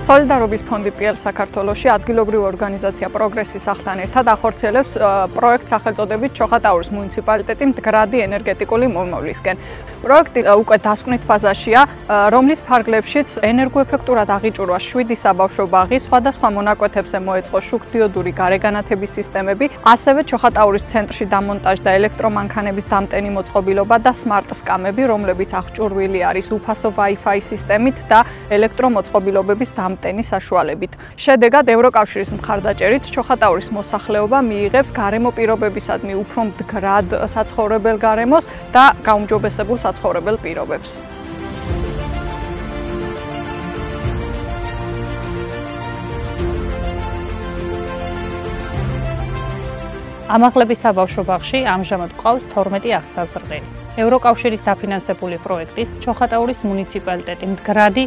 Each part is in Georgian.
სოლიდარობის ფონდი PL საქართველოში ადგილობრივი ორგანიზაცია პროგრესის სახლთან ერთად ახორციელებს პროექტს სახელწოდებით ჩოხატაურის მუნიციპალიტეტი მდგრადი ენერგეტიკული მომავლისკენ. პროექტი უკვე დასკვნით ფაზაშია, რომლის ფარგლებშიც ენერგოეფექტურად აღიჭურვა 7 საბავშვო ბაღი, სხვადასხვა მონაკვეთებზე მოეწყო შუქდიოდური გარეგანათების სისტემები, ასევე ჩოხატაურის ცენტრში დამონტაჟდა ელექტრომანქანების დამტენი მოწყობილობა და სმარტ სკამები, რომლებიც აღჭურვილი არის უფასო Wi-Fi სისტემით და ელექტრომოწყობილობების დამტენის საშუალებით. შედეგად ევროკავშირის მხარდაჭერით ჩოხატაურის მოსახლეობა მიიღებს გარემო პირობებისადმი უფრო მდგრად საცხოვრებელ გარემოს და გაუმჯობესებულ საცხოვრებელ პირობებს. ამაღლების საბავშვო ბაღში ამჟამად გვყავს 12 აღსაზრდელი. ევროკავშირის დაფინანსებული პროექტის ჩოხატაურის მუნიციპალიტეტი მდგრადი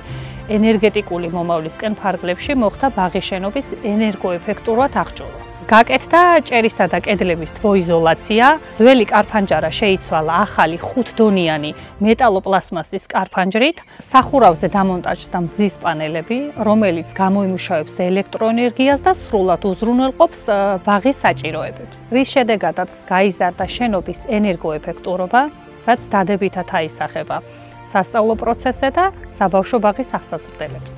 ენერგეტიკული მომავლისკენ ფარგლებში მოხდა ბაღის შენობის ენერგოეფექტურად აღჭურვა. გაკეთდა ჭერისა და კედლების თბოიზოლაცია, ძველი კარფანჯარა შეიცვალა ახალი 5-დონიანი მეტალოპლასმასის კარფანჯრით, სახურავზე დამონტაჟდა მზის პანელები, რომელიც გამოიმუშავებს ელექტროენერგიას და სრულად უზრუნველყოფს ბაღის საჭიროებებს. რის შედეგადაც გაიზარდა შენობის ენერგოეფექტურობა, რაც დადებითად აისახება სასწავლო პროცესზე და საბავშვო ბაღის აღსაზრდელებს.